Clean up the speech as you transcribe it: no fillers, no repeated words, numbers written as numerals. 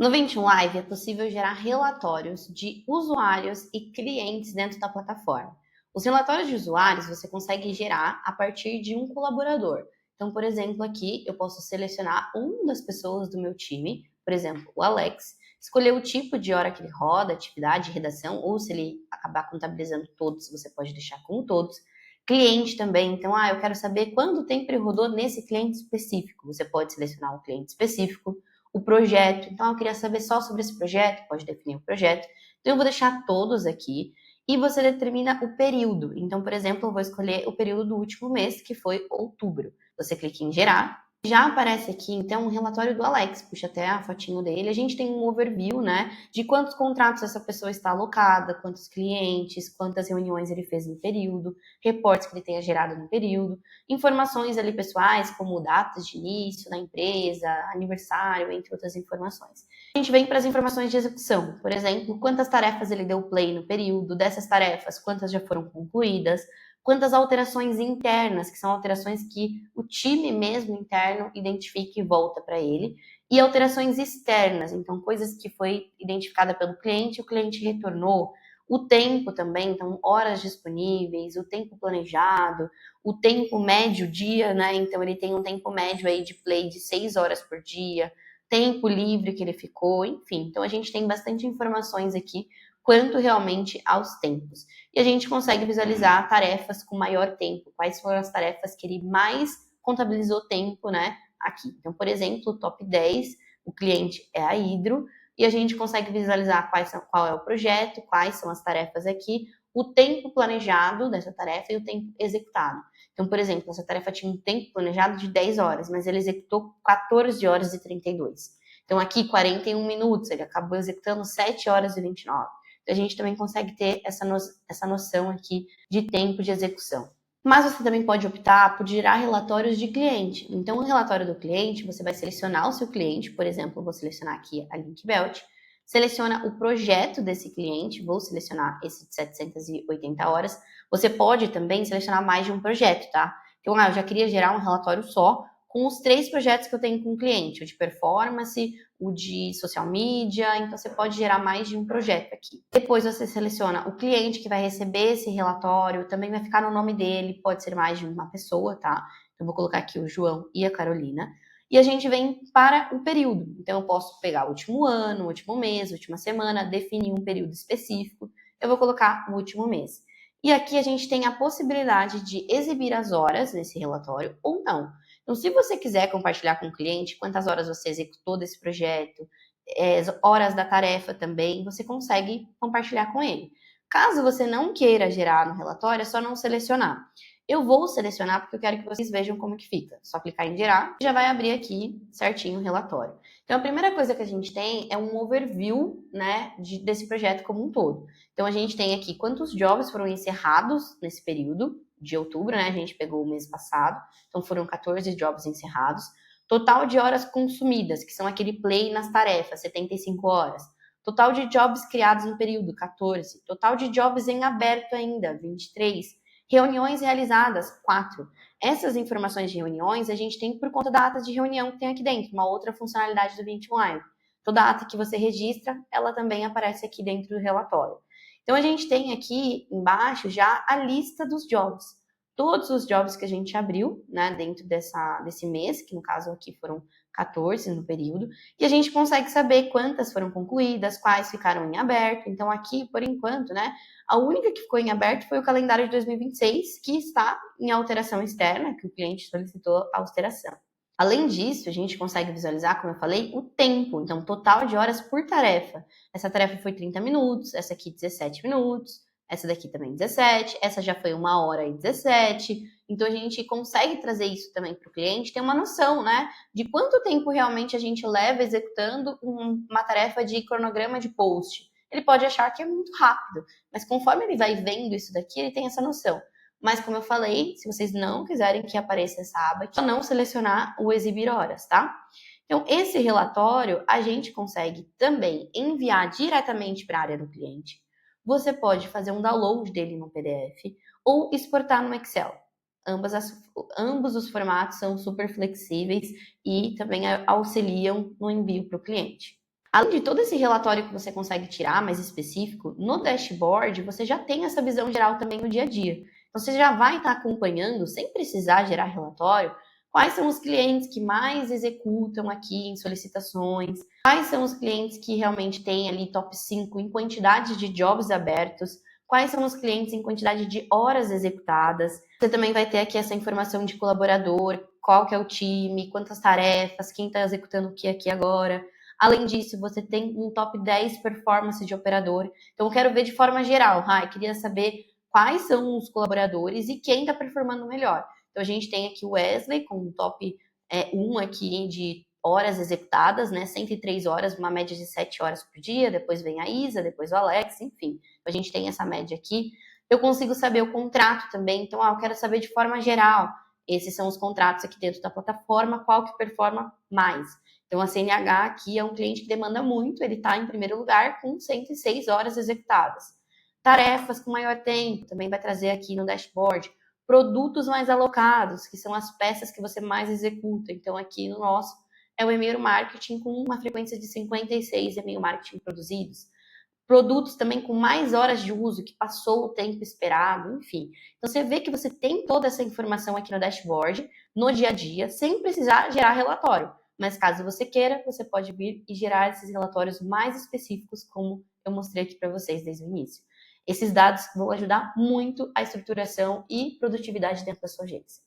No 21 Live é possível gerar relatórios de usuários e clientes dentro da plataforma. Os relatórios de usuários você consegue gerar a partir de um colaborador. Então, por exemplo, aqui eu posso selecionar uma das pessoas do meu time, por exemplo, o Alex, escolher o tipo de hora que ele roda, atividade, redação, ou se ele acabar contabilizando todos, você pode deixar como todos. Cliente também, então, eu quero saber quanto tempo ele rodou nesse cliente específico. Você pode selecionar um cliente específico. O projeto, então eu queria saber só sobre esse projeto, pode definir o projeto. Então eu vou deixar todos aqui e você determina o período. Então, por exemplo, eu vou escolher o período do último mês, que foi outubro. Você clica em gerar. Já aparece aqui, então, um relatório do Alex, puxa até a fotinho dele. A gente tem um overview, né, de quantos contratos essa pessoa está alocada, quantos clientes, quantas reuniões ele fez no período, reportes que ele tenha gerado no período, informações ali pessoais, como datas de início da empresa, aniversário, entre outras informações. A gente vem para as informações de execução, por exemplo, quantas tarefas ele deu play no período, dessas tarefas, quantas já foram concluídas, quantas alterações internas, que são alterações que o time mesmo interno identifica e volta para ele, e alterações externas, então coisas que foi identificada pelo cliente, o cliente retornou, o tempo também, então horas disponíveis, o tempo planejado, o tempo médio dia, né? Então ele tem um tempo médio aí de play de 6 horas por dia, tempo livre que ele ficou, enfim. Então a gente tem bastante informações aqui quanto realmente aos tempos. E a gente consegue visualizar tarefas com maior tempo, quais foram as tarefas que ele mais contabilizou tempo, né, aqui. Então, por exemplo, o top 10, o cliente é a Hidro, e a gente consegue visualizar qual é o projeto, quais são as tarefas aqui, o tempo planejado dessa tarefa e o tempo executado. Então, por exemplo, essa tarefa tinha um tempo planejado de 10 horas, mas ele executou 14 horas e 32. Então, aqui, 41 minutos, ele acabou executando 7 horas e 29. A gente também consegue ter essa noção aqui de tempo de execução. Mas você também pode optar por gerar relatórios de cliente. Então, o relatório do cliente, você vai selecionar o seu cliente, por exemplo, eu vou selecionar aqui a Linkbelt, seleciona o projeto desse cliente, vou selecionar esse de 780 horas. Você pode também selecionar mais de um projeto, tá? Então, eu já queria gerar um relatório só com os 3 projetos que eu tenho com o cliente, o de performance, o de social media, então você pode gerar mais de um projeto aqui. Depois você seleciona o cliente que vai receber esse relatório, também vai ficar no nome dele, pode ser mais de uma pessoa, tá? Eu vou colocar aqui o João e a Carolina. E a gente vem para o período. Então eu posso pegar o último ano, o último mês, a última semana, definir um período específico. Eu vou colocar o último mês. E aqui a gente tem a possibilidade de exibir as horas nesse relatório ou não. Então, se você quiser compartilhar com o cliente quantas horas você executou desse projeto, horas da tarefa também, você consegue compartilhar com ele. Caso você não queira gerar no relatório, é só não selecionar. Eu vou selecionar porque eu quero que vocês vejam como que fica. Só clicar em gerar e já vai abrir aqui certinho o relatório. Então, a primeira coisa que a gente tem é um overview, né, desse projeto como um todo. Então, a gente tem aqui quantos jobs foram encerrados nesse período de outubro, né? A gente pegou o mês passado, então foram 14 jobs encerrados. Total de horas consumidas, que são aquele play nas tarefas, 75 horas. Total de jobs criados no período, 14. Total de jobs em aberto ainda, 23. Reuniões realizadas, 4. Essas informações de reuniões a gente tem por conta da ata de reunião que tem aqui dentro, uma outra funcionalidade do 21 Live. Toda ata que você registra, essa também aparece aqui dentro do relatório. Então, a gente tem aqui embaixo já a lista dos jobs. Todos os jobs que a gente abriu, né, dentro desse mês, que no caso aqui foram 14 no período, e a gente consegue saber quantas foram concluídas, quais ficaram em aberto. Então, aqui, por enquanto, né, a única que ficou em aberto foi o calendário de 2026, que está em alteração externa, que o cliente solicitou a alteração. Além disso, a gente consegue visualizar, como eu falei, o tempo, então total de horas por tarefa. Essa tarefa foi 30 minutos, essa aqui 17 minutos, essa daqui também 17, essa já foi 1 hora e 17. Então a gente consegue trazer isso também para o cliente, ter uma noção, né, de quanto tempo realmente a gente leva executando uma tarefa de cronograma de post. Ele pode achar que é muito rápido, mas conforme ele vai vendo isso daqui, ele tem essa noção. Mas, como eu falei, se vocês não quiserem que apareça essa aba aqui, é só não selecionar o exibir horas, tá? Então, esse relatório a gente consegue também enviar diretamente para a área do cliente. Você pode fazer um download dele no PDF ou exportar no Excel. Ambos os formatos são super flexíveis e também auxiliam no envio para o cliente. Além de todo esse relatório que você consegue tirar, mais específico, no dashboard você já tem essa visão geral também no dia a dia. Então você já vai estar acompanhando, sem precisar gerar relatório, quais são os clientes que mais executam aqui em solicitações, quais são os clientes que realmente têm ali top 5 em quantidade de jobs abertos, quais são os clientes em quantidade de horas executadas. Você também vai ter aqui essa informação de colaborador, qual que é o time, quantas tarefas, quem está executando o que aqui agora. Além disso, você tem um top 10 performance de operador. Então, eu quero ver de forma geral. Queria saber quais são os colaboradores e quem está performando melhor. Então, a gente tem aqui o Wesley com um top 1 aqui de horas executadas, né? 103 horas, uma média de 7 horas por dia. Depois vem a Isa, depois o Alex, enfim. A gente tem essa média aqui. Eu consigo saber o contrato também. Então, eu quero saber de forma geral. Esses são os contratos aqui dentro da plataforma, qual que performa mais. Então, a CNH aqui é um cliente que demanda muito, ele está em primeiro lugar com 106 horas executadas. Tarefas com maior tempo, também vai trazer aqui no dashboard. Produtos mais alocados, que são as peças que você mais executa. Então, aqui no nosso é o e-mail marketing com uma frequência de 56 e-mail marketing produzidos. Produtos também com mais horas de uso, que passou o tempo esperado, enfim. Então, você vê que você tem toda essa informação aqui no dashboard, no dia a dia, sem precisar gerar relatório. Mas caso você queira, você pode vir e gerar esses relatórios mais específicos, como eu mostrei aqui para vocês desde o início. Esses dados vão ajudar muito a estruturação e produtividade dentro da sua agência.